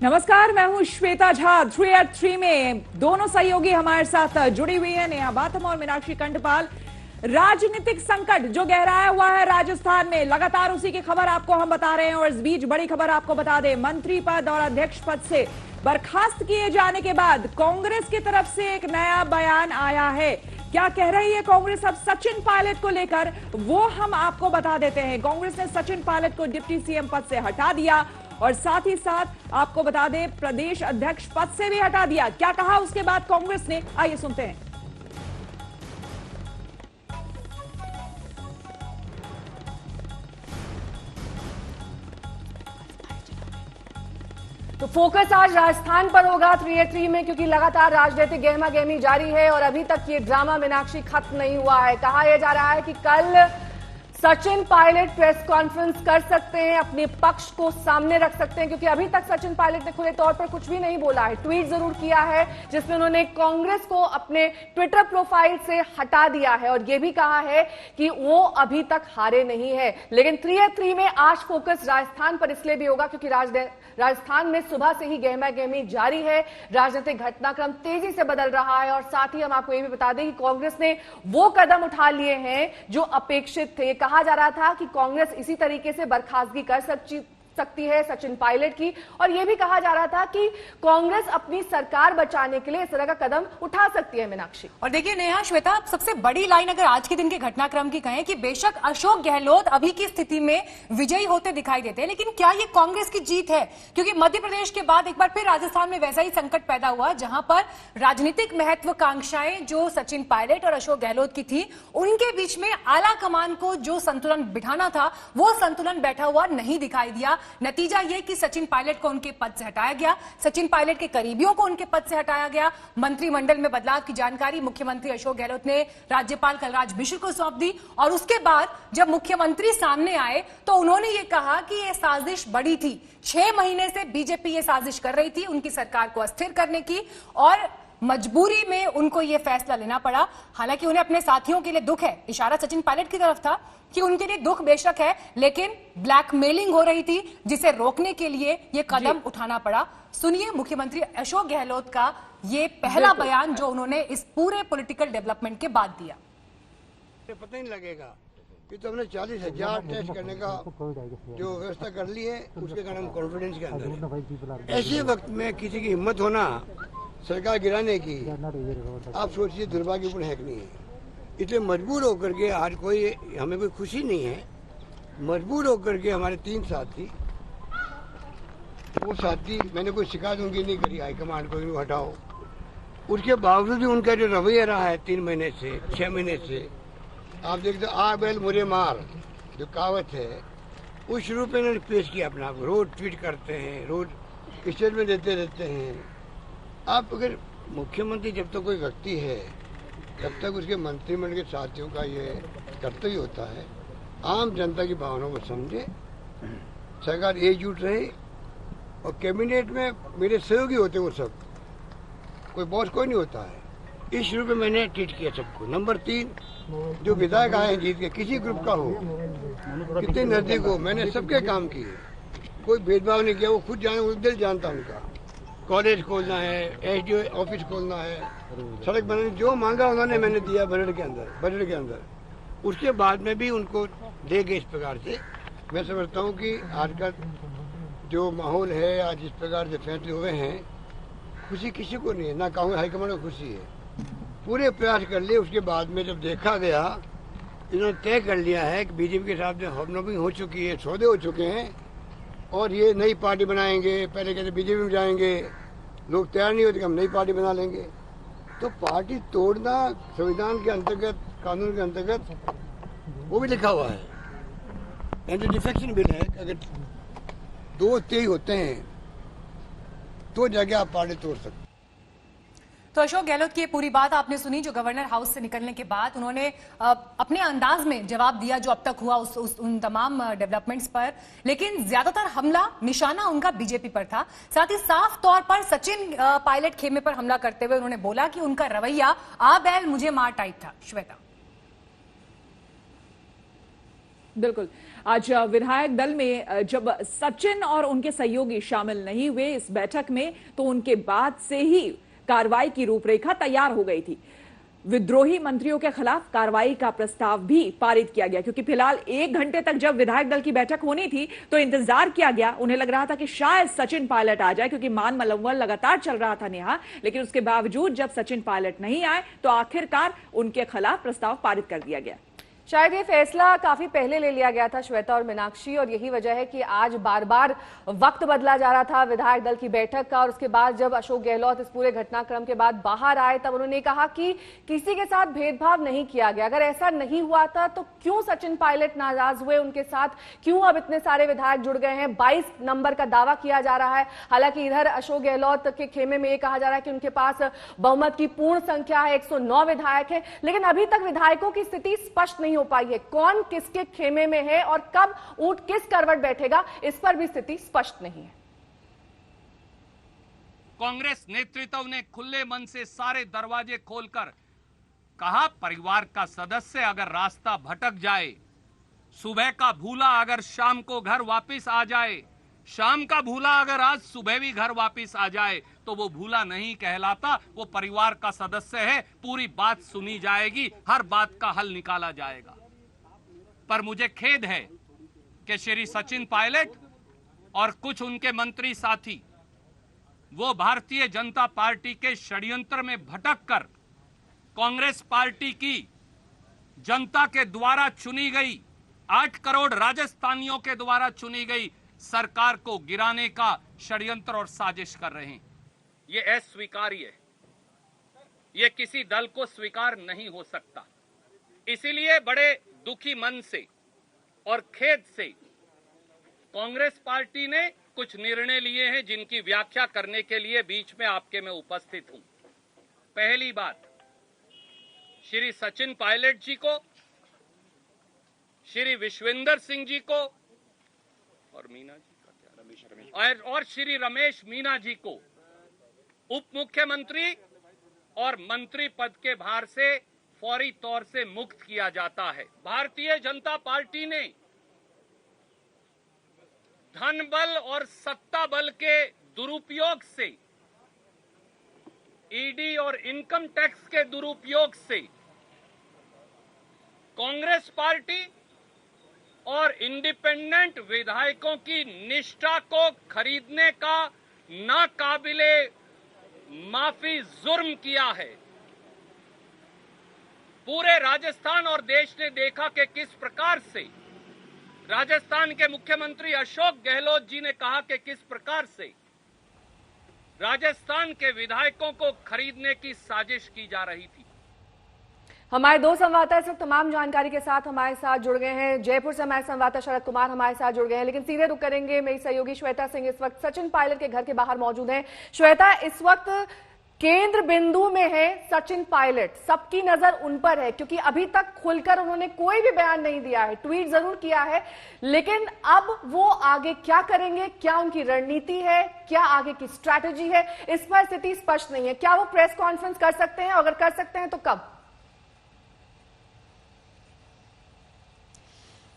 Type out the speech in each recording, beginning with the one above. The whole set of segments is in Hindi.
नमस्कार, मैं हूं श्वेता झा। 3 at 3 में दोनों सहयोगी हमारे साथ जुड़ी हुई है, नेहा बाथम और मीनाक्षी कंठपाल। राजनीतिक संकट जो गहराया हुआ है राजस्थान में, लगातार उसी की खबर आपको हम बता रहे हैं। और इस बीच बड़ी खबर आपको बता दें, मंत्री पद और अध्यक्ष पद से बर्खास्त किए जाने के बाद कांग्रेस की तरफ से एक नया बयान आया है। क्या कह रही है कांग्रेस अब सचिन पायलट को लेकर, वो हम आपको बता देते हैं। कांग्रेस ने सचिन पायलट को डिप्टी सीएम पद से हटा दिया और साथ ही साथ आपको बता दें प्रदेश अध्यक्ष पद से भी हटा दिया। क्या कहा उसके बाद कांग्रेस ने, आइए सुनते हैं। तो फोकस आज राजस्थान पर होगा 3 at 3 में, क्योंकि लगातार राजनीतिक गहमा गहमी जारी है और अभी तक ये ड्रामा मीनाक्षी खत्म नहीं हुआ है। कहा यह जा रहा है कि कल सचिन पायलट प्रेस कॉन्फ्रेंस कर सकते हैं, अपने पक्ष को सामने रख सकते हैं, क्योंकि अभी तक सचिन पायलट ने खुले तौर पर कुछ भी नहीं बोला है। ट्वीट जरूर किया है जिसमें उन्होंने कांग्रेस को अपने ट्विटर प्रोफाइल से हटा दिया है और यह भी कहा है कि वो अभी तक हारे नहीं है। लेकिन 3 at 3 में आज फोकस राजस्थान पर इसलिए भी होगा क्योंकि राजस्थान में सुबह से ही गहमा गहमी जारी है, राजनीतिक घटनाक्रम तेजी से बदल रहा है। और साथ ही हम आपको यह भी बता दें कि कांग्रेस ने वो कदम उठा लिए हैं जो अपेक्षित थे। कहा जा रहा था कि कांग्रेस इसी तरीके से बर्खास्तगी कर सकती है सचिन पायलट की, और यह भी कहा जा रहा था कि कांग्रेस अपनी सरकार बचाने के लिए इस तरह का कदम उठा सकती है। मीनाक्षी, और देखिए नेहा, श्वेता, सबसे बड़ी लाइन अगर आज के दिन के घटनाक्रम की कहें कि बेशक अशोक गहलोत अभी की स्थिति में विजयी होते दिखाई देते हैं, लेकिन क्या ये कांग्रेस की जीत है? क्योंकि मध्य प्रदेश के बाद एक बार फिर राजस्थान में वैसा ही संकट पैदा हुआ जहां पर राजनीतिक महत्वाकांक्षाएं जो सचिन पायलट और अशोक गहलोत की थी, उनके बीच में आला कमान को जो संतुलन बिठाना था वो संतुलन बैठा हुआ नहीं दिखाई दिया। नतीजा यह कि सचिन पायलट को उनके पद से हटाया गया, सचिन पायलट के करीबियों को उनके पद से हटाया गया। मंत्रिमंडल में बदलाव की जानकारी मुख्यमंत्री अशोक गहलोत ने राज्यपाल कलराज मिश्र को सौंप दी और उसके बाद जब मुख्यमंत्री सामने आए तो उन्होंने ये कहा कि यह साजिश बड़ी थी। 6 महीने से बीजेपी ये साजिश कर रही थी उनकी सरकार को अस्थिर करने की, और मजबूरी में उनको यह फैसला लेना पड़ा। हालांकि उन्हें अपने साथियों के लिए दुख है, इशारा सचिन पायलट की तरफ था कि उनके लिए दुख बेशक है, लेकिन ब्लैकमेलिंग हो रही थी जिसे रोकने के लिए यह कदम उठाना पड़ा। सुनिए मुख्यमंत्री अशोक गहलोत का ये पहला बयान जो उन्होंने इस पूरे पॉलिटिकल डेवलपमेंट के बाद दिया। पता नहीं लगेगा कि तो हमने 40,000 टेस्ट करने का जो व्यवस्था कर ली है, उसके कारण हम कॉन्फिडेंस के अंदर। ऐसे वक्त में किसी की हिम्मत होना सरकार गिराने की, आप सोचिए दुर्भाग्यपूर्ण है कि नहीं है। इसलिए मजबूर होकर के आज कोई हमें कोई खुशी नहीं है, मजबूर होकर के हमारे 3 साथी, वो साथी मैंने कोई शिकायत उनकी नहीं करी हाईकमांड को हटाओ, उसके बावजूद भी उनका जो रवैया रहा है 3 महीने से 6 महीने से, आप देखते आ बैल मुझे मार जो कहावत है, उस रूप में इन्होंने पेश किया अपना। रोज ट्वीट करते हैं, रोज स्टेटमेंट देते रहते हैं। आप अगर मुख्यमंत्री जब तक कोई व्यक्ति है तब तक उसके मंत्रिमंडल के साथियों का ये कर्तव्य होता है आम जनता की भावनाओं को समझे, सरकार एकजुट रहे। और कैबिनेट में मेरे सहयोगी होते वो सब, कोई बॉस कोई नहीं होता है। इस रूप में मैंने ट्वीट किया सबको। नंबर 3, जो विधायक आए हैं जीत के, किसी ग्रुप का हो, कितने नजदीक हो, मैंने सबके काम किए, कोई भेदभाव नहीं किया। वो खुद जाने, वो दिल जानता उनका। कॉलेज खोलना है, एसडीओ ऑफिस खोलना है, सड़क बनाने, जो मांगा उन्होंने मैंने दिया बजट के अंदर। उसके बाद में भी उनको दे गए इस प्रकार से। मैं समझता हूँ कि आज का जो माहौल है, आज जिस प्रकार से फैसले हुए हैं, खुशी किसी को नहीं है, ना कांग्रेस हाईकमान को खुशी है। पूरे प्रयास कर लिए, उसके बाद में जब देखा गया, इन्होंने तय कर लिया है कि बीजेपी के साथ में होमनोमिंग हो चुकी है, सौदे हो चुके हैं और ये नई पार्टी बनाएंगे। पहले कहते बीजेपी में जाएंगे, लोग तैयार नहीं होते कि हम नई पार्टी बना लेंगे। तो पार्टी तोड़ना संविधान के अंतर्गत, कानून के अंतर्गत वो भी लिखा हुआ है, एंटी डिफेक्शन बिल है। अगर 2 तेज होते हैं तो जाके आप पार्टी तोड़ सकते। तो अशोक गहलोत की ये पूरी बात आपने सुनी जो गवर्नर हाउस से निकलने के बाद उन्होंने अपने अंदाज में जवाब दिया जो अब तक हुआ उन तमाम डेवलपमेंट्स पर, लेकिन ज्यादातर हमला निशाना उनका बीजेपी पर था। साथ ही साफ तौर पर सचिन पायलट खेमे पर हमला करते हुए उन्होंने बोला कि उनका रवैया आ बैल मुझे मार टाइप था। श्वेता, बिल्कुल। आज विधायक दल में जब सचिन और उनके सहयोगी शामिल नहीं हुए इस बैठक में, तो उनके बाद से ही कार्रवाई की रूपरेखा तैयार हो गई थी। विद्रोही मंत्रियों के खिलाफ कार्रवाई का प्रस्ताव भी पारित किया गया, क्योंकि फिलहाल 1 घंटे तक जब विधायक दल की बैठक होनी थी तो इंतजार किया गया। उन्हें लग रहा था कि शायद सचिन पायलट आ जाए, क्योंकि मान मलंगवाल लगातार चल रहा था नेहा, लेकिन उसके बावजूद जब सचिन पायलट नहीं आए तो आखिरकार उनके खिलाफ प्रस्ताव पारित कर दिया गया। शायद ये फैसला काफी पहले ले लिया गया था श्वेता और मीनाक्षी, और यही वजह है कि आज बार बार वक्त बदला जा रहा था विधायक दल की बैठक का। और उसके बाद जब अशोक गहलोत इस पूरे घटनाक्रम के बाद बाहर आए तब उन्होंने कहा कि किसी के साथ भेदभाव नहीं किया गया। अगर ऐसा नहीं हुआ था तो क्यों सचिन पायलट नाराज हुए उनके साथ, क्यों अब इतने सारे विधायक जुड़ गए हैं? 22 नंबर का दावा किया जा रहा है। हालांकि इधर अशोक गहलोत के खेमे में ये कहा जा रहा है कि उनके पास बहुमत की पूर्ण संख्या है, 109 विधायक है, लेकिन अभी तक विधायकों की स्थिति स्पष्ट नहीं हो पाई है। कौन किसके खेमे में है और कब ऊंट किस करवट बैठेगा, इस पर भी स्थिति स्पष्ट नहीं है। कांग्रेस नेतृत्व ने खुले मन से सारे दरवाजे खोलकर कहा, परिवार का सदस्य अगर रास्ता भटक जाए, सुबह का भूला अगर शाम को घर वापस आ जाए, शाम का भूला अगर आज सुबह भी घर वापस आ जाए, तो वो भूला नहीं कहलाता, वो परिवार का सदस्य है। पूरी बात सुनी जाएगी, हर बात का हल निकाला जाएगा। पर मुझे खेद है कि श्री सचिन पायलट और कुछ उनके मंत्री साथी वो भारतीय जनता पार्टी के षड्यंत्र में भटककर कांग्रेस पार्टी की जनता के द्वारा चुनी गई 8 करोड़ राजस्थानियों के द्वारा चुनी गई सरकार को गिराने का षड्यंत्र और साजिश कर रहे हैं। ये अस्वीकार्य है, ये किसी दल को स्वीकार नहीं हो सकता। इसीलिए बड़े दुखी मन से और खेद से कांग्रेस पार्टी ने कुछ निर्णय लिए हैं, जिनकी व्याख्या करने के लिए बीच में आपके मैं उपस्थित हूं। पहली बात, श्री सचिन पायलट जी को, श्री विश्वेंद्र सिंह जी को और मीना जी का क्या, और श्री रमेश मीना जी को उप मुख्यमंत्री और मंत्री पद के भार से फौरी तौर से मुक्त किया जाता है। भारतीय जनता पार्टी ने धन बल और सत्ता बल के दुरुपयोग से, ईडी और इनकम टैक्स के दुरुपयोग से कांग्रेस पार्टी और इंडिपेंडेंट विधायकों की निष्ठा को खरीदने का नाकाबिले माफी जुर्म किया है। पूरे राजस्थान और देश ने देखा कि किस प्रकार से राजस्थान के मुख्यमंत्री अशोक गहलोत जी ने कहा कि किस प्रकार से राजस्थान के विधायकों को खरीदने की साजिश की जा रही थी। हमारे 2 संवाददाता इस वक्त तमाम जानकारी के साथ हमारे साथ जुड़ गए हैं। जयपुर से हमारे संवाददाता शरद कुमार हमारे साथ जुड़ गए हैं, लेकिन सीधे रुक करेंगे। मेरी सहयोगी श्वेता सिंह इस वक्त सचिन पायलट के घर के बाहर मौजूद हैं। श्वेता, इस वक्त केंद्र बिंदु में है सचिन पायलट, सबकी नजर उन पर है, क्योंकि अभी तक खुलकर उन्होंने कोई भी बयान नहीं दिया है, ट्वीट जरूर किया है, लेकिन अब वो आगे क्या करेंगे, क्या उनकी रणनीति है, क्या आगे की स्ट्रैटेजी है, इस पर स्थिति स्पष्ट नहीं है। क्या वो प्रेस कॉन्फ्रेंस कर सकते हैं? अगर कर सकते हैं तो कब?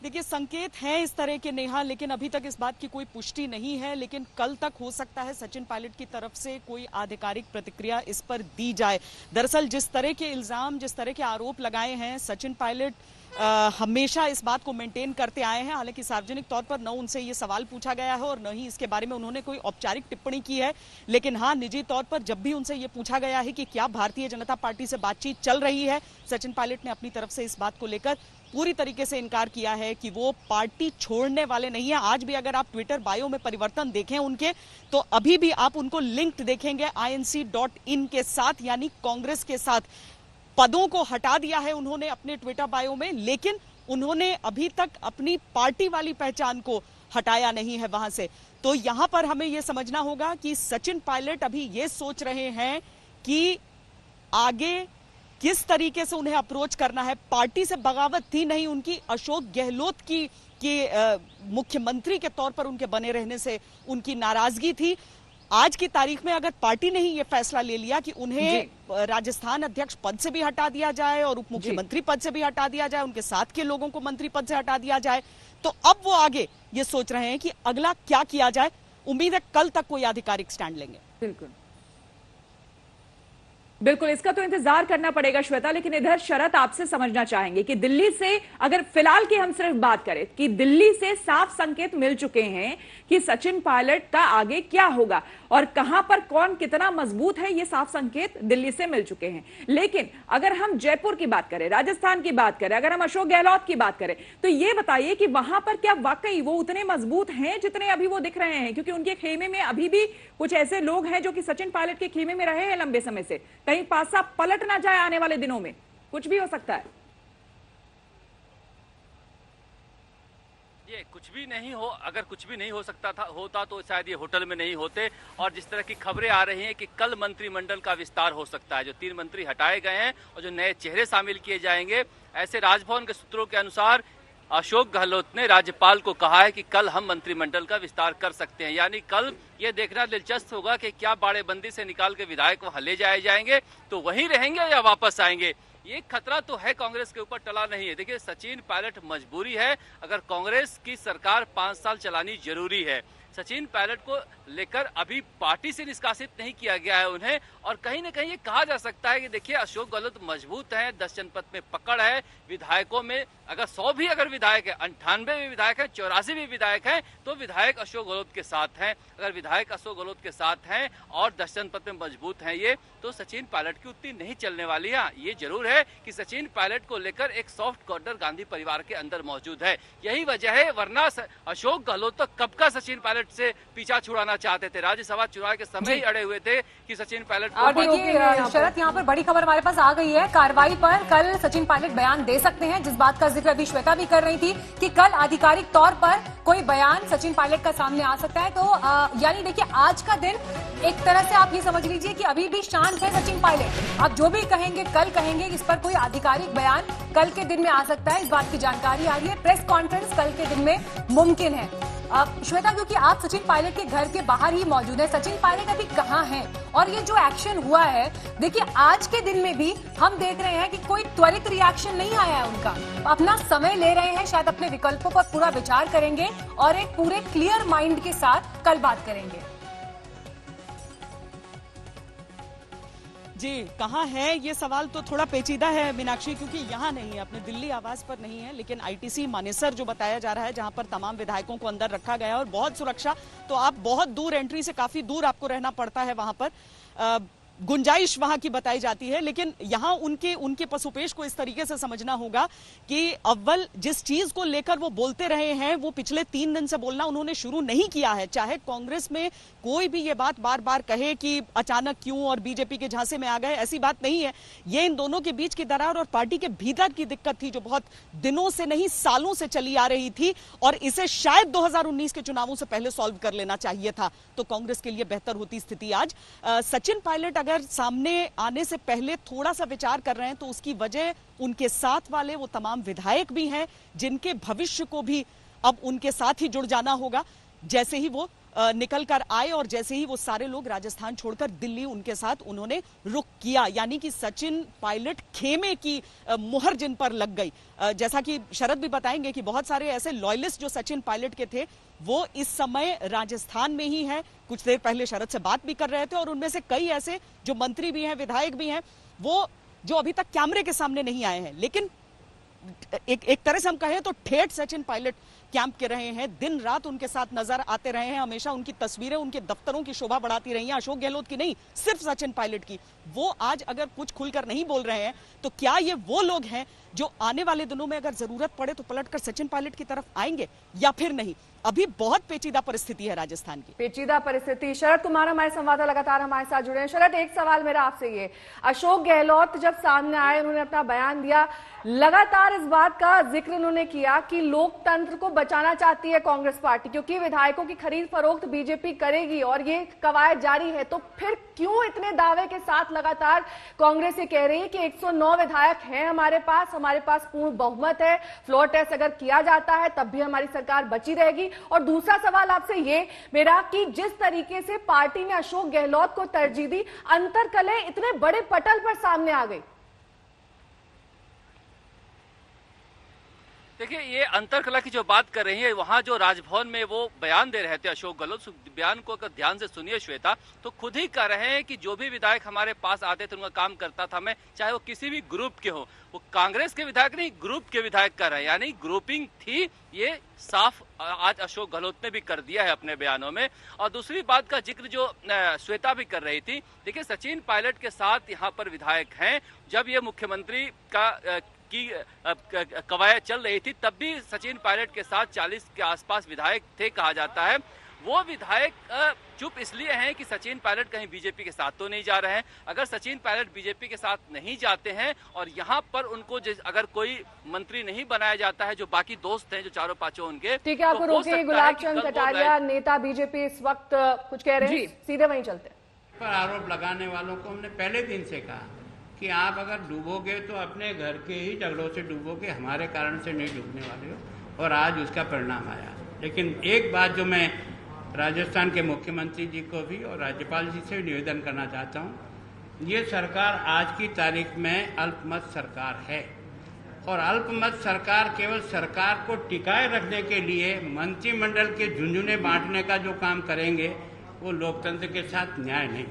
देखिए, संकेत हैं इस तरह के नेहा, लेकिन अभी तक इस बात की कोई पुष्टि नहीं है। लेकिन कल तक हो सकता है सचिन पायलट की तरफ से कोई आधिकारिक प्रतिक्रिया इस पर दी जाए। दरअसल जिस तरह के इल्जाम, जिस तरह के आरोप लगाए हैं, सचिन पायलट हमेशा इस बात को मेंटेन करते आए हैं। हालांकि सार्वजनिक तौर पर न उनसे ये सवाल पूछा गया है और न ही इसके बारे में उन्होंने कोई औपचारिक टिप्पणी की है, लेकिन हाँ, निजी तौर पर जब भी उनसे ये पूछा गया है कि क्या भारतीय जनता पार्टी से बातचीत चल रही है, सचिन पायलट ने अपनी तरफ से इस बात को लेकर पूरी तरीके से इनकार किया है कि वो पार्टी छोड़ने वाले नहीं है। आज भी अगर आप ट्विटर बायो में परिवर्तन देखें उनके, तो अभी भी आप उनको लिंक्ड देखेंगे inc.in के साथ, यानी कांग्रेस के साथ। पदों को हटा दिया है उन्होंने अपने ट्विटर बायो में, लेकिन उन्होंने अभी तक अपनी पार्टी वाली पहचान को हटाया नहीं है वहां से। तो यहां पर हमें यह समझना होगा कि सचिन पायलट अभी ये सोच रहे हैं कि आगे किस तरीके से उन्हें अप्रोच करना है। पार्टी से बगावत थी नहीं उनकी, अशोक गहलोत की मुख्यमंत्री के तौर पर उनके बने रहने से उनकी नाराजगी थी। आज की तारीख में अगर पार्टी ने ही ये फैसला ले लिया कि उन्हें राजस्थान अध्यक्ष पद से भी हटा दिया जाए और उप मुख्यमंत्री पद से भी हटा दिया जाए, उनके साथ के लोगों को मंत्री पद से हटा दिया जाए, तो अब वो आगे ये सोच रहे हैं कि अगला क्या किया जाए। उम्मीद है कल तक कोई आधिकारिक स्टैंड लेंगे। बिल्कुल बिल्कुल, इसका तो इंतजार करना पड़ेगा श्वेता। लेकिन इधर शरत आपसे समझना चाहेंगे कि दिल्ली से, अगर फिलहाल की हम सिर्फ बात करें, कि दिल्ली से साफ संकेत मिल चुके हैं कि सचिन पायलट का आगे क्या होगा और कहां पर कौन कितना मजबूत है, ये साफ संकेत दिल्ली से मिल चुके हैं। लेकिन अगर हम जयपुर की बात करें, राजस्थान की बात करें, अगर हम अशोक गहलोत की बात करें, तो ये बताइए कि वहां पर क्या वाकई वो उतने मजबूत हैं जितने अभी वो दिख रहे हैं? क्योंकि उनके खेमे में अभी भी कुछ ऐसे लोग हैं जो कि सचिन पायलट के खेमे में रहे हैं लंबे समय से। कहीं पासा पलट ना जाए आने वाले दिनों में, कुछ भी हो सकता है। ये कुछ भी नहीं हो, अगर कुछ भी नहीं हो सकता था होता तो शायद ये होटल में नहीं होते। और जिस तरह की खबरें आ रही हैं कि कल मंत्रिमंडल का विस्तार हो सकता है, जो 3 मंत्री हटाए गए हैं और जो नए चेहरे शामिल किए जाएंगे, ऐसे राजभवन के सूत्रों के अनुसार अशोक गहलोत ने राज्यपाल को कहा है कि कल हम मंत्रिमंडल का विस्तार कर सकते हैं। यानी कल ये देखना दिलचस्प होगा कि क्या बाड़ेबंदी से निकाल के विधायक वहां ले जाए जाएंगे तो वहीं रहेंगे या वापस आएंगे। ये खतरा तो है, कांग्रेस के ऊपर टला नहीं है। देखिए, सचिन पायलट मजबूरी है, अगर कांग्रेस की सरकार 5 साल चलानी जरूरी है। सचिन पायलट को लेकर अभी पार्टी से निष्कासित नहीं किया गया है उन्हें, और कहीं ना कहीं ये कहा जा सकता है कि देखिए अशोक गहलोत मजबूत हैं, 10 जनपद में पकड़ है, विधायकों में अगर 100 भी अगर विधायक है, 98 भी विधायक है, 84 भी विधायक हैं, तो विधायक अशोक गहलोत के साथ हैं। अगर विधायक अशोक गहलोत के साथ हैं और 10 जनपद में मजबूत हैं ये, तो सचिन पायलट की उतनी नहीं चलने वाली है। ये जरूर है कि सचिन पायलट को लेकर एक सॉफ्ट कॉर्नर गांधी परिवार के अंदर मौजूद है। यही वजह है, वरना अशोक गहलोत तो कब का सचिन पायलट से पीछा छुड़ाना चाहते थे, राज्यसभा चुनाव के समय ही अड़े हुए थे कि सचिन पायलट को। और देखिए शरद, यहाँ पर बड़ी खबर हमारे पास आ गई है। कार्रवाई पर कल सचिन पायलट बयान दे सकते हैं, जिस बात का जिक्र अभी श्वेता भी कर रही थी कि कल आधिकारिक तौर पर कोई बयान सचिन पायलट का सामने आ सकता है। तो यानी देखिए, आज का दिन एक तरह से आप ये समझ लीजिए कि अभी भी शांत है सचिन पायलट। आप जो भी कहेंगे कल कहेंगे, इस पर कोई आधिकारिक बयान कल के दिन में आ सकता है, इस बात की जानकारी आ रही है। प्रेस कॉन्फ्रेंस कल के दिन में मुमकिन है। श्वेता, क्योंकि आप सचिन पायलट के घर के बाहर ही मौजूद है, सचिन पायलट अभी कहाँ हैं? और ये जो एक्शन हुआ है, देखिए आज के दिन में भी हम देख रहे हैं कि कोई त्वरित रिएक्शन नहीं आया है उनका। अपना समय ले रहे हैं, शायद अपने विकल्पों पर पूरा विचार करेंगे और एक पूरे क्लियर माइंड के साथ कल बात करेंगे। जी, कहाँ है ये सवाल तो थोड़ा पेचीदा है मीनाक्षी, क्योंकि यहाँ नहीं है, अपने दिल्ली आवास पर नहीं है, लेकिन आईटीसी मानेसर जो बताया जा रहा है, जहाँ पर तमाम विधायकों को अंदर रखा गया है और बहुत सुरक्षा, तो आप बहुत दूर, एंट्री से काफी दूर आपको रहना पड़ता है वहां पर। गुंजाइश वहां की बताई जाती है, लेकिन यहां उनके पसुपेश को इस तरीके से समझना होगा कि अव्वल जिस चीज को लेकर वो बोलते रहे हैं, वो पिछले 3 दिन से बोलना उन्होंने शुरू नहीं किया है। चाहे कांग्रेस में कोई भी ये बात बार बार कहे कि अचानक क्यों और बीजेपी के झांसे में आ गए, ऐसी बात नहीं है। ये इन दोनों के बीच की दरार और पार्टी के भीतर की दिक्कत थी, जो बहुत दिनों से नहीं सालों से चली आ रही थी, और इसे शायद 2019 के चुनावों से पहले सॉल्व कर लेना चाहिए था, तो कांग्रेस के लिए बेहतर होती स्थिति आज। सचिन पायलट अगर सामने आने से पहले थोड़ा सा विचार कर रहे हैं, तो उसकी वजह उनके साथ वाले वो तमाम विधायक भी हैं, जिनके भविष्य को भी अब उनके साथ ही जुड़ जाना होगा। जैसे ही वो निकल कर आए और जैसे ही वो सारे लोग राजस्थान छोड़कर दिल्ली उनके साथ उन्होंने रुख किया, यानी कि सचिन पायलट खेमे की मुहर जिन पर लग गई। जैसा कि शरद भी बताएंगे कि बहुत सारे ऐसे लॉयलिस्ट जो सचिन पायलट के थे, वो इस समय राजस्थान में ही हैं। कुछ देर पहले शरद से बात भी कर रहे थे, और उनमें से कई ऐसे जो मंत्री भी हैं, विधायक भी हैं, वो जो अभी तक कैमरे के सामने नहीं आए हैं, लेकिन एक तरह से हम कहें तो ठेठ सचिन पायलट कैंप के रहे हैं, दिन रात उनके साथ नजर आते रहे हैं, हमेशा उनकी तस्वीरें उनके दफ्तरों की शोभा बढ़ाती रही हैं, अशोक गहलोत की नहीं, सिर्फ सचिन पायलट की। वो आज अगर कुछ खुलकर नहीं बोल रहे हैं, तो क्या ये वो लोग हैं जो आने वाले दिनों में अगर जरूरत पड़े तो पलटकर सचिन पायलट की तरफ आएंगे या फिर नहीं? अभी बहुत पेचीदा परिस्थिति है राजस्थान की, पेचीदा परिस्थिति। शरद कुमार हमारे संवाददाता लगातार हमारे साथ जुड़े हैं। शरद, एक सवाल मेरा आपसे ये, अशोक गहलोत जब सामने आए, उन्होंने अपना बयान दिया, लगातार इस बात का जिक्र उन्होंने किया कि लोकतंत्र को बचाना चाहती है कांग्रेस पार्टी, क्योंकि विधायकों की खरीद फरोख्त बीजेपी करेगी और ये कवायद जारी है। तो फिर क्यों इतने दावे के साथ लगातार कांग्रेस ये कह रही है कि 109 विधायक हैं हमारे पास पूर्ण बहुमत है, फ्लोर टेस्ट अगर किया जाता है तब भी हमारी सरकार बची रहेगी? और दूसरा सवाल आपसे ये मेरा कि जिस तरीके से पार्टी ने अशोक गहलोत को तरजीह दी, अंतरकलह इतने बड़े पटल पर सामने आ गई। देखिए, ये अंतरकला की जो बात कर रही है, वहाँ जो राजभवन में वो बयान दे रहे थे अशोक गहलोत, उस बयान को अगर ध्यान से सुनिए श्वेता, तो खुद ही कह रहे हैं कि जो भी विधायक हमारे पास आते थे उनका काम करता था मैं, चाहे वो किसी भी ग्रुप के हो, वो कांग्रेस के विधायक नहीं ग्रुप के विधायक कर रहे हैं, यानी ग्रुपिंग थी, ये साफ आज अशोक गहलोत ने भी कर दिया है अपने बयानों में। और दूसरी बात का जिक्र जो श्वेता भी कर रही थी, देखिए सचिन पायलट के साथ यहाँ पर विधायक हैं, जब ये मुख्यमंत्री की कवायद चल रही थी तब भी सचिन पायलट के साथ 40 के आसपास विधायक थे कहा जाता है। वो विधायक चुप इसलिए हैं कि सचिन पायलट कहीं बीजेपी के साथ तो नहीं जा रहे हैं। अगर सचिन पायलट बीजेपी के साथ नहीं जाते हैं और यहाँ पर उनको अगर कोई मंत्री नहीं बनाया जाता है, जो बाकी दोस्त हैं जो चारों पांचों उनके, ठीक है, आपको रोके गुलाब चंद कटारिया, नेता बीजेपी इस वक्त कुछ कह रहे हैं, सीधे वहीं चलते हैं। पर आरोप लगाने वालों को हमने पहले दिन से कहा कि आप अगर डूबोगे तो अपने घर के ही झगड़ों से डूबोगे, हमारे कारण से नहीं डूबने वाले हो, और आज उसका परिणाम आया। लेकिन एक बात जो मैं राजस्थान के मुख्यमंत्री जी को भी और राज्यपाल जी से भी निवेदन करना चाहता हूँ, ये सरकार आज की तारीख में अल्पमत सरकार है, और अल्पमत सरकार केवल सरकार को टिकाए रखने के लिए मंत्रिमंडल के झुंझुने बांटने का जो काम करेंगे वो लोकतंत्र के साथ न्याय नहीं।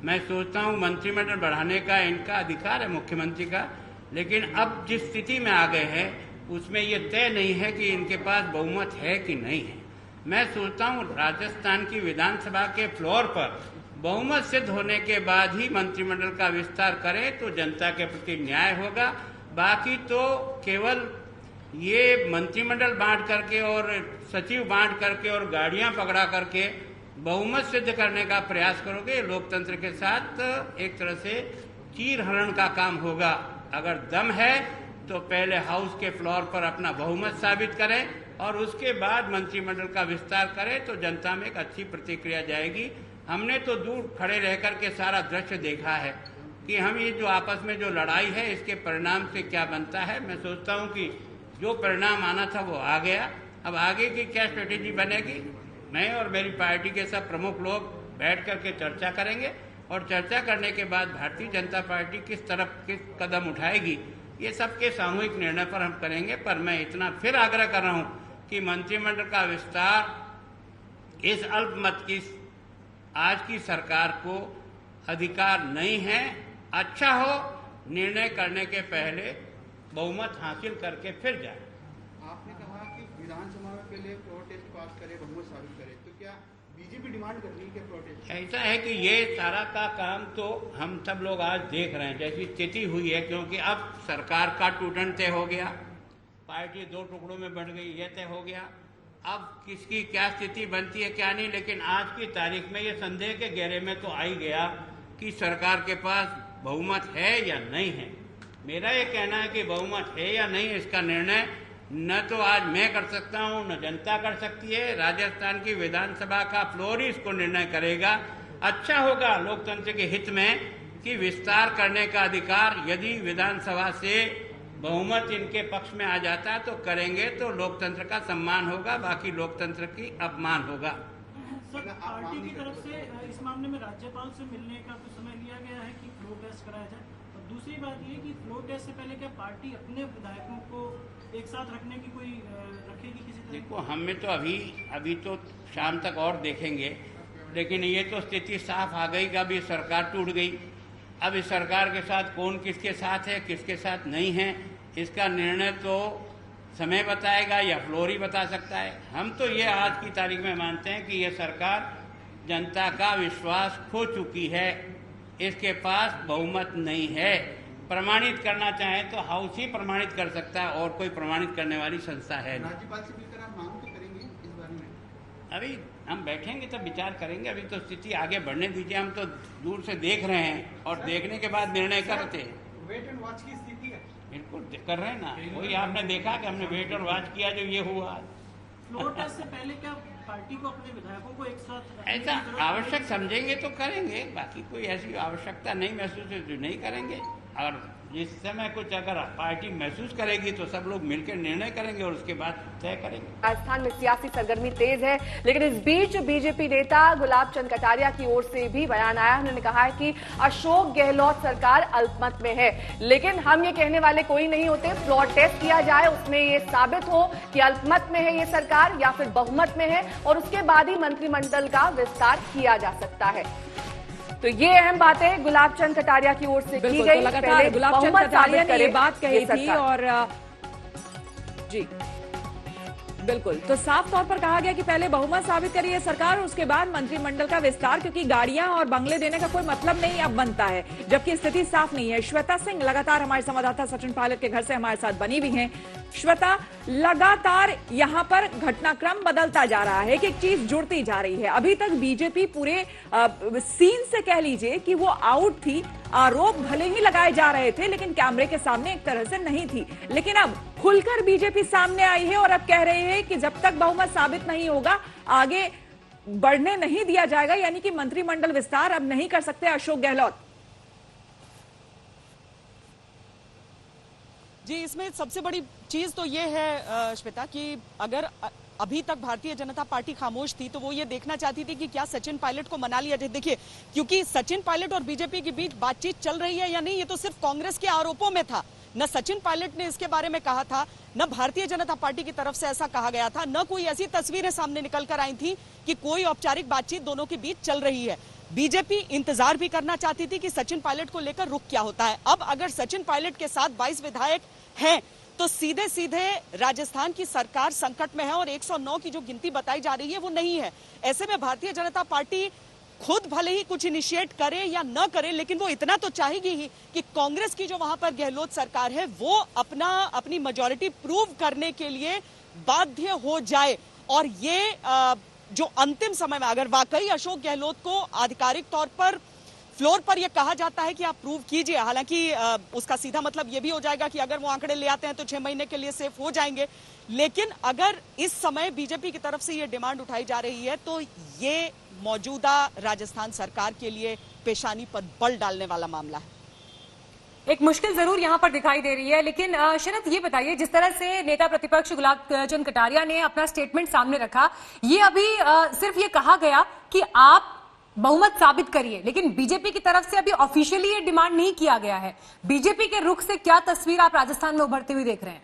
मैं सोचता हूँ मंत्रिमंडल बढ़ाने का इनका अधिकार है मुख्यमंत्री का, लेकिन अब जिस स्थिति में आ गए हैं उसमें ये तय नहीं है कि इनके पास बहुमत है कि नहीं है। मैं सोचता हूँ राजस्थान की विधानसभा के फ्लोर पर बहुमत सिद्ध होने के बाद ही मंत्रिमंडल का विस्तार करें तो जनता के प्रति न्याय होगा। बाकी तो केवल ये मंत्रिमंडल बांट करके और सचिव बांट करके और गाड़ियां पकड़ा करके बहुमत सिद्ध करने का प्रयास करोगे, लोकतंत्र के साथ एक तरह से चीरहरण का काम होगा। अगर दम है तो पहले हाउस के फ्लोर पर अपना बहुमत साबित करें और उसके बाद मंत्रिमंडल का विस्तार करें तो जनता में एक अच्छी प्रतिक्रिया जाएगी। हमने तो दूर खड़े रह करके सारा दृश्य देखा है कि हम ये जो आपस में जो लड़ाई है इसके परिणाम से क्या बनता है। मैं सोचता हूँ कि जो परिणाम आना था वो आ गया। अब आगे की क्या स्ट्रेटेजी बनेगी, मैं और मेरी पार्टी के सब प्रमुख लोग बैठ करके चर्चा करेंगे, और चर्चा करने के बाद भारतीय जनता पार्टी किस कदम उठाएगी ये सबके सामूहिक निर्णय पर हम करेंगे। पर मैं इतना फिर आग्रह कर रहा हूँ कि मंत्रिमंडल का विस्तार इस अल्पमत की आज की सरकार को अधिकार नहीं है। अच्छा हो निर्णय करने के पहले बहुमत हासिल करके फिर जाए। आपने कहा कि विधानसभा में पहले फ्लोर टेस्ट पास करे, बहुमत साबित करे, तो क्या बीजेपी डिमांड कर रही है फ्लोर टेस्ट? ऐसा है कि ये सारा का काम तो हम सब लोग आज देख रहे हैं जैसी स्थिति हुई है, क्योंकि अब सरकार का टूटन तय हो गया, पार्टी दो टुकड़ों में बढ़ गई, ये तय हो गया। अब किसकी क्या स्थिति बनती है क्या नहीं, लेकिन आज की तारीख में ये संदेह के घेरे में तो आ ही गया कि सरकार के पास बहुमत है या नहीं है। मेरा ये कहना है कि बहुमत है या नहीं इसका निर्णय न तो आज मैं कर सकता हूं न जनता कर सकती है। राजस्थान की विधानसभा का फ्लोर ही इसको निर्णय करेगा। अच्छा होगा लोकतंत्र के हित में कि विस्तार करने का अधिकार यदि विधानसभा से बहुमत इनके पक्ष में आ जाता है तो करेंगे, तो लोकतंत्र का सम्मान होगा, बाकी लोकतंत्र की अपमान होगा। सर, पार्टी की तरफ से इस मामले में राज्यपाल से मिलने का तो समय लिया गया है कि फ्लोर टेस्ट कराया जाए, और दूसरी बात ये कि फ्लोर टेस्ट से पहले क्या पार्टी अपने विधायकों को एक साथ रखने की कोई रखेगी किसी तरह? देखो, हमें तो अभी तो शाम तक और देखेंगे, लेकिन ये तो स्थिति साफ आ गई कि अभी सरकार टूट गई। अब इस सरकार के साथ कौन किसके साथ है किसके साथ नहीं है इसका निर्णय तो समय बताएगा या फ्लोर ही बता सकता है। हम तो ये आज की तारीख में मानते हैं कि ये सरकार जनता का विश्वास खो चुकी है, इसके पास बहुमत नहीं है। प्रमाणित करना चाहे तो हाउस ही प्रमाणित कर सकता है और कोई प्रमाणित करने वाली संस्था है नहीं। राज्यपाल से मिलकर आप मांग तो करेंगे इस बारे में? अभी हम बैठेंगे तब विचार करेंगे, अभी तो स्थिति आगे बढ़ने दीजिए। हम तो दूर से देख रहे हैं और देखने के बाद निर्णय करते हैं। वेट एंड वॉच की स्थिति है बिल्कुल कर रहे हैं ना, वही आपने देखा कि हमने वेट और वॉच किया जो ये हुआ। फ्लोर टेस्ट से पहले क्या पार्टी को अपने विधायकों को एक साथ ऐसा आवश्यक समझेंगे तो करेंगे, बाकी कोई ऐसी आवश्यकता नहीं महसूस है जो नहीं करेंगे। और इस समय कुछ अगर पार्टी महसूस करेगी तो सब लोग मिलकर निर्णय करेंगे और उसके बाद तय करेंगे। राजस्थान में सियासी सरगर्मी तेज है, लेकिन इस बीच बीजेपी नेता गुलाब चंद कटारिया की ओर से भी बयान आया। उन्होंने कहा है कि अशोक गहलोत सरकार अल्पमत में है, लेकिन हम ये कहने वाले कोई नहीं होते। फ्लोर टेस्ट किया जाए, उसमें ये साबित हो कि अल्पमत में है ये सरकार या फिर बहुमत में है, और उसके बाद ही मंत्रिमंडल का विस्तार किया जा सकता है। तो ये अहम बातें गुलाब चंद कटारिया की ओर से की गई। लगातार गुलाब चंद कटारिया ने ये बात कही थी और जी बिल्कुल, तो साफ तौर पर कहा गया कि पहले बहुमत साबित करिए ये सरकार, उसके बाद मंत्रिमंडल का विस्तार, क्योंकि गाड़ियां और बंगले देने का कोई मतलब नहीं अब बनता है, जबकि स्थिति साफ नहीं है। श्वेता सिंह लगातार हमारे संवाददाता सचिन पायलट के घर से हमारे साथ बनी हुई हैं। श्वेता, लगातार यहां पर घटनाक्रम बदलता जा रहा है, कि एक चीज जुड़ती जा रही है। अभी तक बीजेपी पूरे सीन से कह लीजिए कि वो आउट थी, आरोप भले ही लगाए जा रहे थे लेकिन कैमरे के सामने एक तरह से नहीं थी, लेकिन अब खुलकर बीजेपी सामने आई है और अब कह रहे हैं कि जब तक बहुमत साबित नहीं होगा आगे बढ़ने नहीं दिया जाएगा, यानी कि मंत्रिमंडल विस्तार अब नहीं कर सकते अशोक गहलोत। जी, इसमें सबसे बड़ी चीज तो ये है श्वेता कि अगर अभी तक भारतीय जनता पार्टी खामोश थी तो वो ये देखना चाहती थी कि क्या सचिन पायलट को मना लिया जाए। देखिए, क्योंकि सचिन पायलट और बीजेपी के बीच बातचीत चल रही है या नहीं, ये तो सिर्फ कांग्रेस के आरोपों में था। न सचिन पायलट ने इसके बारे में कहा था, न भारतीय जनता पार्टी की तरफ से ऐसा कहा गया था, न कोई ऐसी तस्वीरें सामने निकल कर आई थी कि कोई औपचारिक बातचीत दोनों के बीच चल रही है। बीजेपी इंतजार भी करना चाहती थी कि सचिन पायलट को लेकर रुख क्या होता है। अब अगर सचिन पायलट के साथ 22 विधायक हैं तो सीधे सीधे राजस्थान की सरकार संकट में है और 109 की जो गिनती बताई जा रही है वो नहीं है। ऐसे में भारतीय जनता पार्टी खुद भले ही कुछ इनिशिएट करे या न करे, लेकिन वो इतना तो चाहेगी ही कि कांग्रेस की जो वहां पर गहलोत सरकार है वो अपनी मेजॉरिटी प्रूव करने के लिए बाध्य हो जाए। और ये जो अंतिम समय में अगर वाकई अशोक गहलोत को आधिकारिक तौर पर फ्लोर पर यह कहा जाता है कि आप प्रूव कीजिए, हालांकि उसका सीधा मतलब यह भी हो जाएगा कि अगर वो आंकड़े ले आते हैं तो 6 महीने के लिए सेफ हो जाएंगे, लेकिन अगर इस समय बीजेपी की तरफ से ये डिमांड उठाई जा रही है तो ये मौजूदा राजस्थान सरकार के लिए पेशानी पर बल डालने वाला मामला है। एक मुश्किल जरूर यहां पर दिखाई दे रही है, लेकिन शरद ये बताइए, जिस तरह से नेता प्रतिपक्ष गुलाब चंद कटारिया ने अपना स्टेटमेंट सामने रखा, ये अभी सिर्फ ये कहा गया कि आप बहुमत साबित करिए, लेकिन बीजेपी की तरफ से अभी ऑफिशियली ये डिमांड नहीं किया गया है। बीजेपी के रुख से क्या तस्वीर आप राजस्थान में उभरते हुए देख रहे हैं?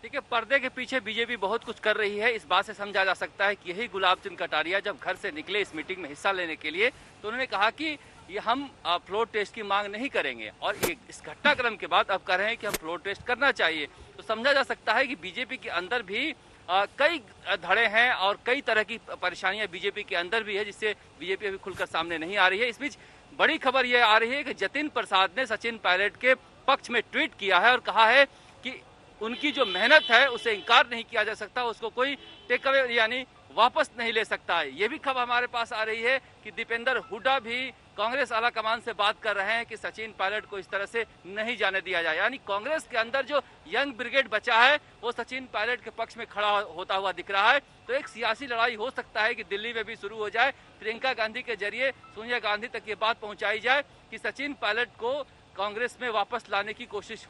देखिए, पर्दे के पीछे बीजेपी बहुत कुछ कर रही है। इस बात से समझा जा सकता है कि यही गुलाब चंद कटारिया जब घर से निकले इस मीटिंग में हिस्सा लेने के लिए, तो उन्होंने कहा कि ये हम फ्लोर टेस्ट की मांग नहीं करेंगे, और इस घटनाक्रम के बाद अब कह रहे हैं कि हम फ्लोर टेस्ट करना चाहिए। तो समझा जा सकता है कि बीजेपी के अंदर भी कई धड़े हैं और कई तरह की परेशानियां बीजेपी के अंदर भी है, जिससे बीजेपी अभी खुलकर सामने नहीं आ रही है। इस बीच बड़ी खबर यह आ रही है कि जतिन प्रसाद ने सचिन पायलट के पक्ष में ट्वीट किया है और कहा है कि उनकी जो मेहनत है उसे इंकार नहीं किया जा सकता, उसको कोई टेक अवे यानी वापस नहीं ले सकता है। ये भी खबर हमारे पास आ रही है कि दीपेंद्र हुड्डा भी कांग्रेस आला कमान से बात कर रहे हैं कि सचिन पायलट को इस तरह से नहीं जाने दिया जाए, यानी कांग्रेस के अंदर जो यंग ब्रिगेड बचा है वो सचिन पायलट के पक्ष में खड़ा होता हुआ दिख रहा है। तो एक सियासी लड़ाई हो सकता है कि दिल्ली में भी शुरू हो जाए, प्रियंका गांधी के जरिए सोनिया गांधी तक ये बात पहुंचाई जाए कि सचिन पायलट को कांग्रेस में वापस लाने की कोशिश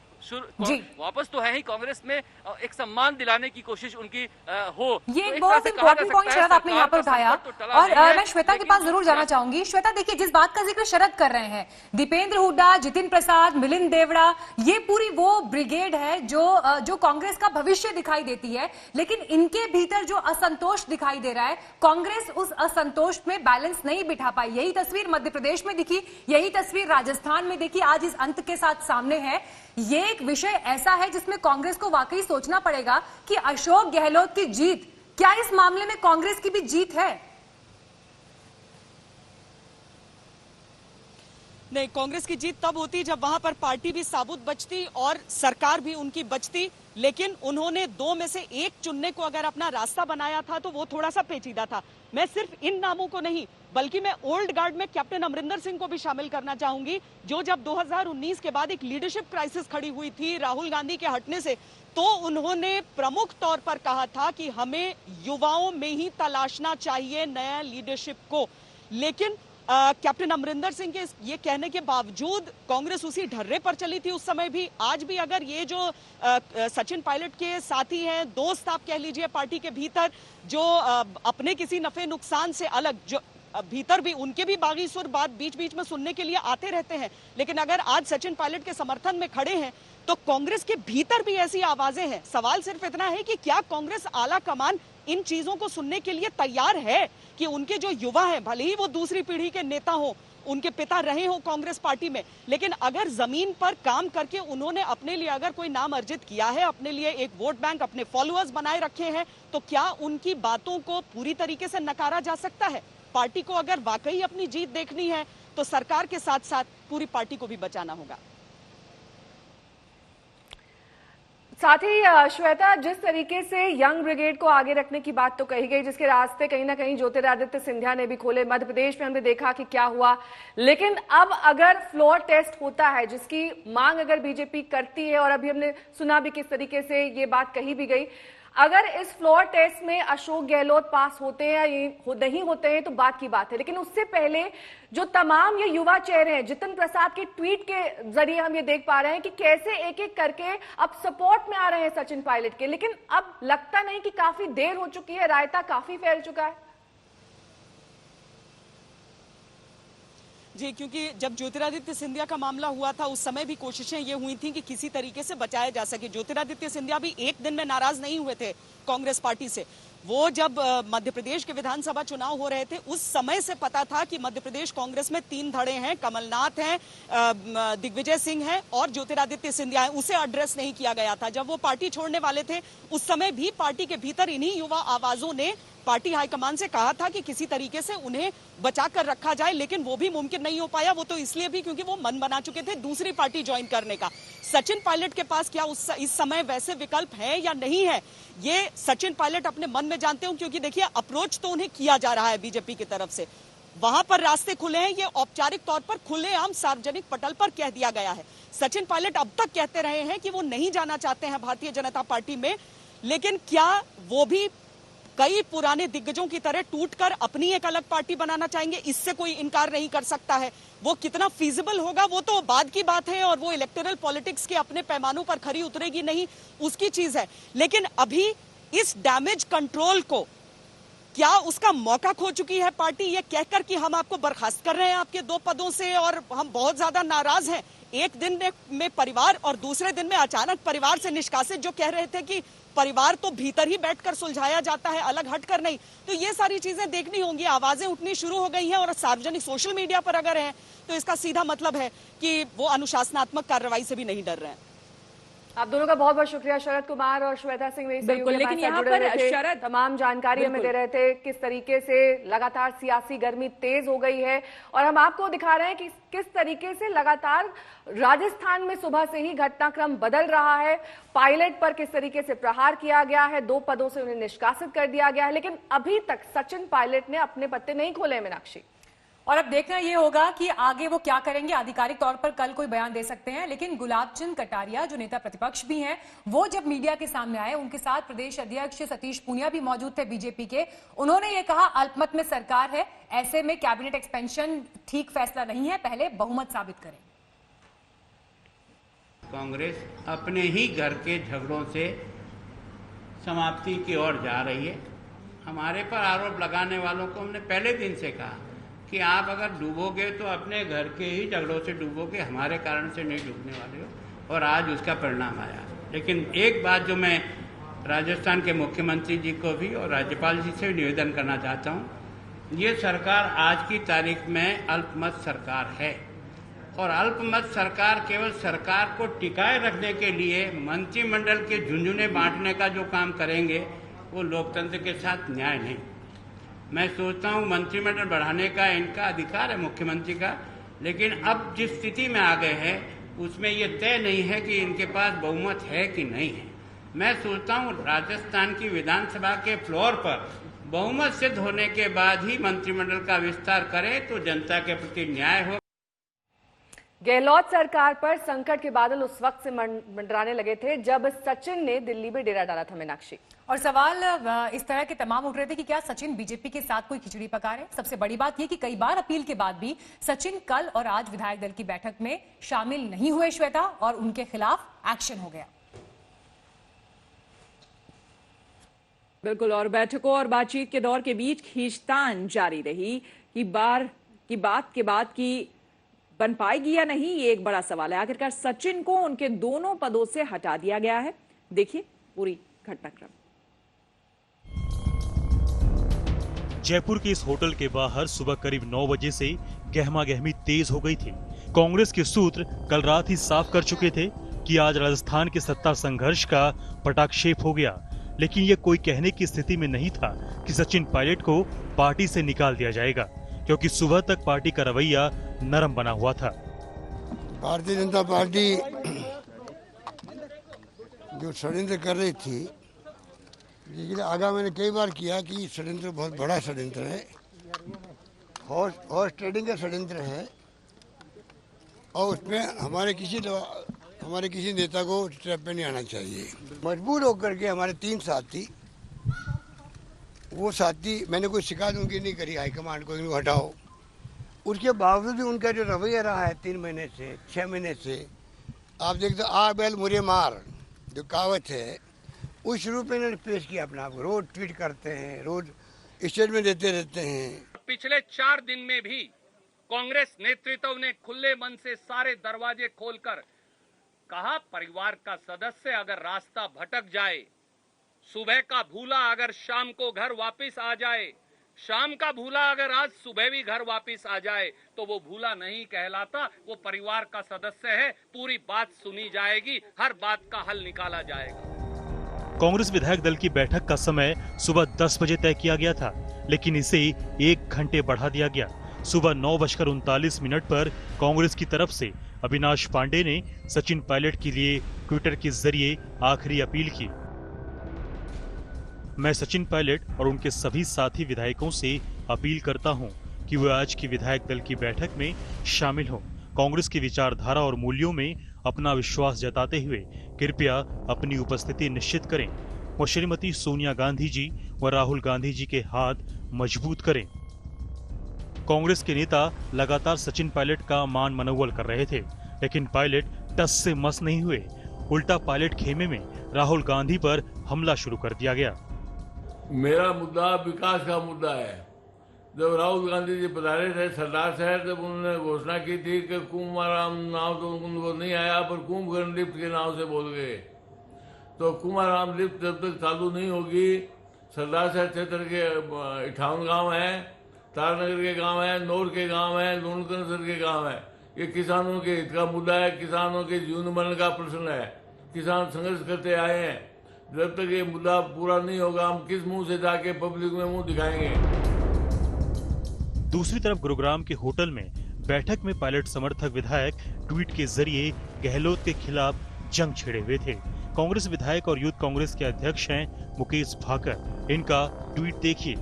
वापस तो है ही, कांग्रेस में एक सम्मान दिलाने की कोशिश उनकी हो। ये एक बहुत इंपॉर्टेंट पॉइंट शरद आपने यहाँ पर उठाया, और मैं श्वेता के पास जरूर जाना चाहूंगी। श्वेता, देखिए, जिस बात का जिक्र शरद कर रहे हैं, दीपेंद्र हुड्डा, जितिन प्रसाद, मिलिंद देवड़ा, ये पूरी वो ब्रिगेड है जो कांग्रेस का भविष्य दिखाई देती है, लेकिन इनके भीतर जो असंतोष दिखाई दे रहा है, कांग्रेस उस असंतोष में बैलेंस नहीं बिठा पाई। यही तस्वीर मध्य प्रदेश में दिखी, यही तस्वीर राजस्थान में दिखी, आज इस अंत के साथ सामने है। ये एक विषय ऐसा है जिसमें कांग्रेस को वाकई सोचना पड़ेगा कि अशोक गहलोत की जीत, क्या इस मामले में कांग्रेस की भी जीत है? नहीं, कांग्रेस की जीत तब होती जब वहां पर पार्टी भी साबुत बचती और सरकार भी उनकी बचती, लेकिन उन्होंने 2 में से 1 चुनने को अगर अपना रास्ता बनाया था तो वो थोड़ा सा पेचीदा था। मैं सिर्फ इन नामों को नहीं बल्कि मैं ओल्ड गार्ड में कैप्टन अमरिंदर सिंह को भी शामिल करना चाहूंगी, जो जब 2019 के बाद एक लीडरशिप क्राइसिस खड़ी हुई थी राहुल गांधी के हटने से, तो उन्होंने प्रमुख तौर पर कहा था कि हमें युवाओं में ही तलाशना चाहिए नया लीडरशिप को। लेकिन कैप्टन अमरिंदर सिंह के ये कहने के बावजूद कांग्रेस उसी ढर्रे पर चली थी उस समय भी। आज भी अगर ये जो सचिन पायलट के साथी हैं, दोस्त आप कह लीजिए पार्टी के भीतर, जो अपने किसी नफे नुकसान से अलग, जो भीतर भी उनके भी बागी सुर बात बीच बीच में सुनने के लिए आते रहते हैं, लेकिन अगर आज सचिन पायलट के समर्थन में खड़े हैं तो कांग्रेस के भीतर भी ऐसी आवाजें हैं। सवाल सिर्फ इतना है कि क्या कांग्रेस आला कमान इन चीजों को सुनने के लिए तैयार है कि उनके जो युवा हैं, भले ही वो दूसरी पीढ़ी के नेता हो, उनके पिता रहे हो कांग्रेस पार्टी में, लेकिन अगर जमीन पर काम करके उन्होंने अपने लिए अगर कोई नाम अर्जित किया है, अपने लिए एक वोट बैंक, अपने फॉलोअर्स बनाए रखे हैं, तो क्या उनकी बातों को पूरी तरीके से नकारा जा सकता है? पार्टी को अगर वाकई अपनी जीत देखनी है तो सरकार के साथ साथ पूरी पार्टी को भी बचाना होगा। साथ ही श्वेता, जिस तरीके से यंग ब्रिगेड को आगे रखने की बात तो कही गई, जिसके रास्ते कहीं ना कहीं ज्योतिरादित्य सिंधिया ने भी खोले, मध्य प्रदेश में हमने देखा कि क्या हुआ, लेकिन अब अगर फ्लोर टेस्ट होता है जिसकी मांग अगर बीजेपी करती है, और अभी हमने सुना भी किस तरीके से ये बात कही भी गई, अगर इस फ्लोर टेस्ट में अशोक गहलोत पास होते हैं या नहीं होते हैं तो बात की बात है, लेकिन उससे पहले जो तमाम ये युवा चेहरे हैं, जितिन प्रसाद के ट्वीट के जरिए हम ये देख पा रहे हैं कि कैसे एक एक करके अब सपोर्ट में आ रहे हैं सचिन पायलट के, लेकिन अब लगता नहीं कि काफी देर हो चुकी है, रायता काफी फैल चुका है। जी, क्योंकि जब ज्योतिरादित्य सिंधिया का मामला हुआ था उस समय भी कोशिशें ये हुई थी कि किसी तरीके से बचाया जा सके। ज्योतिरादित्य सिंधिया भी एक दिन में नाराज नहीं हुए थे कांग्रेस पार्टी से। वो जब मध्य प्रदेश के विधानसभा चुनाव हो रहे थे उस समय से पता था कि मध्य प्रदेश कांग्रेस में 3 धड़े हैं, कमलनाथ हैं, दिग्विजय सिंह हैं और ज्योतिरादित्य सिंधिया हैं। उसे एड्रेस नहीं किया गया था। जब वो पार्टी छोड़ने वाले थे उस समय भी पार्टी के भीतर इन्हीं युवा आवाजों ने पार्टी हाईकमान से कहा था कि किसी तरीके से उन्हें बचा कर रखा जाए, लेकिन वो भी मुमकिन नहीं हो पाया। वो तो इसलिए भी क्योंकि वो मन बना चुके थे दूसरी पार्टी ज्वाइन करने का। सचिन पायलट के पास क्या इस समय वैसे विकल्प है या नहीं है, ये सचिन पायलट अपने मन में जानते हो, क्योंकि देखिए अप्रोच तो उन्हें किया जा रहा है बीजेपी की तरफ से, वहां पर रास्ते खुले हैं। ये औपचारिक तौर पर खुलेआम सार्वजनिक पटल पर कह दिया गया है। सचिन पायलट अब तक कहते रहे हैं कि वो नहीं जाना चाहते हैं भारतीय जनता पार्टी में, लेकिन क्या वो भी कई पुराने दिग्गजों की तरह टूटकर अपनी एक अलग पार्टी बनाना चाहेंगे? इससे कोई इनकार नहीं कर सकता है। वो कितना फीजिबल होगा वो तो बाद की बात है, और वो इलेक्टोरल पॉलिटिक्स के अपने पैमानों पर खरी उतरेगी नहीं, उसकी चीज है। लेकिन अभी इस डैमेज कंट्रोल को क्या उसका मौका खो चुकी है पार्टी, ये कहकर कि हम आपको बर्खास्त कर रहे हैं आपके 2 पदों से और हम बहुत ज्यादा नाराज हैं। एक दिन में परिवार और दूसरे दिन में अचानक परिवार से निष्कासित, जो कह रहे थे कि परिवार तो भीतर ही बैठकर सुलझाया जाता है, अलग हटकर नहीं। तो ये सारी चीजें देखनी होंगी। आवाजें उठनी शुरू हो गई हैं और सार्वजनिक सोशल मीडिया पर अगर हैं तो इसका सीधा मतलब है कि वो अनुशासनात्मक कार्रवाई से भी नहीं डर रहे हैं। आप दोनों का बहुत बहुत शुक्रिया, शरद कुमार और श्वेता सिंह। बिल्कुल, लेकिन यहाँ पर शरद तमाम जानकारी हमें दे रहे थे किस तरीके से लगातार सियासी गर्मी तेज हो गई है, और हम आपको दिखा रहे हैं कि किस तरीके से लगातार राजस्थान में सुबह से ही घटनाक्रम बदल रहा है। पायलट पर किस तरीके से प्रहार किया गया है, 2 पदों से उन्हें निष्कासित कर दिया गया है, लेकिन अभी तक सचिन पायलट ने अपने पत्ते नहीं खोले। मीनाक्षी, और अब देखना ये होगा कि आगे वो क्या करेंगे। आधिकारिक तौर पर कल कोई बयान दे सकते हैं, लेकिन गुलाब चंद कटारिया जो नेता प्रतिपक्ष भी हैं, वो जब मीडिया के सामने आए, उनके साथ प्रदेश अध्यक्ष सतीश पूनिया भी मौजूद थे बीजेपी के। उन्होंने ये कहा अल्पमत में सरकार है, ऐसे में कैबिनेट एक्सपेंशन ठीक फैसला नहीं है, पहले बहुमत साबित करें। कांग्रेस अपने ही घर के झगड़ों से समाप्ति की ओर जा रही है। हमारे पर आरोप लगाने वालों को हमने पहले दिन से कहा कि आप अगर डूबोगे तो अपने घर के ही झगड़ों से डूबोगे, हमारे कारण से नहीं डूबने वाले हो, और आज उसका परिणाम आया। लेकिन एक बात जो मैं राजस्थान के मुख्यमंत्री जी को भी और राज्यपाल जी से भी निवेदन करना चाहता हूँ, ये सरकार आज की तारीख में अल्पमत सरकार है, और अल्पमत सरकार केवल सरकार को टिकाए रखने के लिए मंत्रिमंडल के झुंझुने बांटने का जो काम करेंगे वो लोकतंत्र के साथ न्याय नहीं। मैं सोचता हूँ मंत्रिमंडल बढ़ाने का इनका अधिकार है मुख्यमंत्री का, लेकिन अब जिस स्थिति में आ गए हैं उसमें ये तय नहीं है कि इनके पास बहुमत है कि नहीं है। मैं सोचता हूँ राजस्थान की विधानसभा के फ्लोर पर बहुमत सिद्ध होने के बाद ही मंत्रिमंडल का विस्तार करें तो जनता के प्रति न्याय हो। गहलोत सरकार पर संकट के बादल उस वक्त से मंडराने लगे थे जब सचिन ने दिल्ली में डेरा डाला था। मीनाक्षी, और सवाल इस तरह के तमाम उठ रहे थे कि क्या सचिन बीजेपी के साथ कोई खिचड़ी पका रहे। सबसे बड़ी बात यह कि कई बार अपील के बाद भी सचिन कल और आज विधायक दल की बैठक में शामिल नहीं हुए श्वेता, और उनके खिलाफ एक्शन हो गया। बिल्कुल, और बैठकों और बातचीत के दौर के बीच खींचतान जारी रही कि बात के बाद की बन पाएगी या नहीं, ये एक बड़ा सवाल है। आखिरकार सचिन को उनके दोनों पदों से हटा दिया गया है। देखिए पूरी घटनाक्रम। जयपुर के इस होटल के बाहर सुबह करीब 9 बजे से गहमागहमी तेज हो गई थी। कांग्रेस के सूत्र कल रात ही साफ कर चुके थे कि आज राजस्थान के सत्ता संघर्ष का पटाक्षेप हो गया, लेकिन ये कोई कहने की स्थिति में नहीं था कि सचिन पायलट को पार्टी से निकाल दिया जाएगा, क्योंकि सुबह तक पार्टी का रवैया नरम बना हुआ था। भारतीय जनता पार्टी जो षड्यंत्र कर रही थी, लेकिन आगा मैंने कई बार किया कि षड्यंत्र बहुत बड़ा षड्यंत्र है, हॉर्स ट्रेडिंग का षड्यंत्र है, और उसमें हमारे किसी नेता को ट्रैप पे नहीं आना चाहिए। मजबूर होकर के हमारे 3 साथी, वो साथी, मैंने कोई शिकायत उनकी नहीं करी हाईकमांड को, इनको हटाओ। उसके बावजूद भी उनका जो रवैया रहा है 3 महीने से 6 महीने से, आप देखते आ बैल मुझे मार जो कहावत है, उस रूप में इन्होंने पेश किया अपना आप। रोज ट्वीट करते हैं, रोज स्टेटमेंट देते रहते हैं। पिछले 4 दिन में भी कांग्रेस नेतृत्व ने खुले मन से सारे दरवाजे खोलकर कहा, परिवार का सदस्य अगर रास्ता भटक जाए, सुबह का भूला अगर शाम को घर वापस आ जाए, शाम का भूला अगर आज सुबह भी घर वापस आ जाए, तो वो भूला नहीं कहलाता, वो परिवार का सदस्य है। पूरी बात सुनी जाएगी, हर बात का हल निकाला जाएगा। कांग्रेस विधायक दल की बैठक का समय सुबह 10 बजे तय किया गया था, लेकिन इसे 1 घंटे बढ़ा दिया गया। सुबह 9:39 पर कांग्रेस की तरफ से अविनाश पांडे ने सचिन पायलट के लिए ट्विटर के जरिए आखिरी अपील की। मैं सचिन पायलट और उनके सभी साथी विधायकों से अपील करता हूं कि वे आज की विधायक दल की बैठक में शामिल हों। कांग्रेस की विचारधारा और मूल्यों में अपना विश्वास जताते हुए कृपया अपनी उपस्थिति निश्चित करें और श्रीमती सोनिया गांधी जी व राहुल गांधी जी के हाथ मजबूत करें। कांग्रेस के नेता लगातार सचिन पायलट का मान मनोवल कर रहे थे, लेकिन पायलट टस से मस नहीं हुए। उल्टा पायलट खेमे में राहुल गांधी पर हमला शुरू कर दिया गया। मेरा मुद्दा विकास का मुद्दा है। जब राहुल गांधी जी पधारे थे सरदार शहर, तब उन्होंने घोषणा की थी कि कुमाराम नाव तो उनको नहीं आया, पर कुंभकर्ण लिफ्ट के नाव से बोल गए। तो कुमाराम लिफ्ट जब तक चालू नहीं होगी, सरदार शहर क्षेत्र के 58 गांव हैं, तारनगर के गांव है, नौर के गांव है, लूणकरसर के गांव है। ये किसानों के हित का मुद्दा है, किसानों के जीवन मरण का प्रश्न है। किसान संघर्ष करते आए हैं। जब तक ये मुद्दा पूरा नहीं होगा, हम किस मुंह से जाके पब्लिक में मुंह दिखाएंगे। दूसरी तरफ गुरुग्राम के होटल में बैठक में पायलट समर्थक विधायक ट्वीट के जरिए गहलोत के खिलाफ जंग छेड़े हुए थे। कांग्रेस विधायक और यूथ कांग्रेस के अध्यक्ष हैं मुकेश भाकर। इनका ट्वीट देखिए।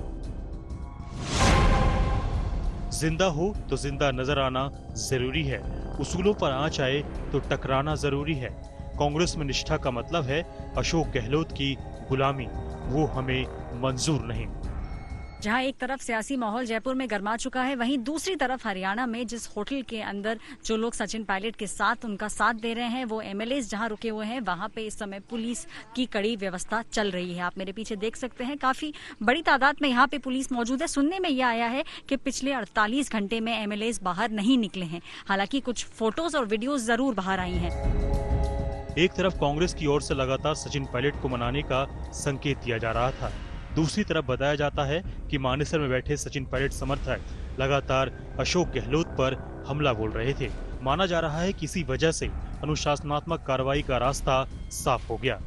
जिंदा हो तो जिंदा नजर आना जरूरी है, उसूलों पर आंच आए तो टकराना जरूरी है। कांग्रेस में निष्ठा का मतलब है अशोक गहलोत की गुलामी, वो हमें मंजूर नहीं। जहां एक तरफ सियासी माहौल जयपुर में गर्मा चुका है, वहीं दूसरी तरफ हरियाणा में जिस होटल के अंदर जो लोग सचिन पायलट के साथ उनका साथ दे रहे हैं, वो एमएलएस जहां रुके हुए हैं, वहां पे इस समय पुलिस की कड़ी व्यवस्था चल रही है। आप मेरे पीछे देख सकते हैं, काफी बड़ी तादाद में यहाँ पे पुलिस मौजूद है। सुनने में यह आया है कि पिछले 48 घंटे में एमएलएस बाहर नहीं निकले हैं। हालांकि कुछ फोटोज और वीडियोज जरूर बाहर आई हैं। एक तरफ कांग्रेस की ओर से लगातार सचिन पायलट को मनाने का संकेत दिया जा रहा था, दूसरी तरफ बताया जाता है कि मानेसर में बैठे सचिन पायलट समर्थक लगातार अशोक गहलोत पर हमला बोल रहे थे। माना जा रहा है कि इसी वजह से अनुशासनात्मक कार्रवाई का रास्ता साफ हो गया।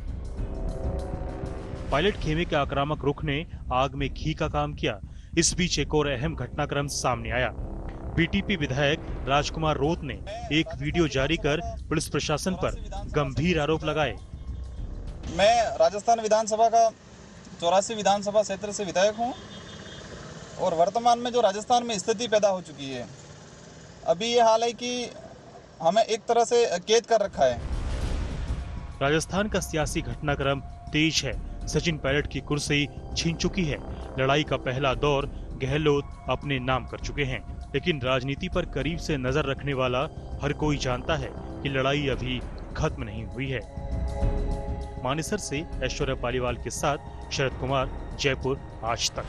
पायलट खेमे के आक्रामक रुख ने आग में घी का काम किया। इस बीच एक और अहम घटनाक्रम सामने आया। बीटीपी विधायक राजकुमार रोत ने एक वीडियो जारी कर पुलिस प्रशासन पर गंभीर आरोप लगाए। मैं राजस्थान विधानसभा का 84 विधानसभा क्षेत्र से विधायक हूं और वर्तमान में जो राजस्थान में स्थिति पैदा हो चुकी है, अभी ये हाल है कि हमें एक तरह से कैद कर रखा है। राजस्थान का सियासी घटनाक्रम तेज है। सचिन पायलट की कुर्सी छीन चुकी है। लड़ाई का पहला दौर गहलोत अपने नाम कर चुके हैं, लेकिन राजनीति पर करीब से नजर रखने वाला हर कोई जानता है कि लड़ाई अभी खत्म नहीं हुई है। मानेसर से ऐश्वर्या पालीवाल के साथ शरद कुमार, जयपुर, आज तक।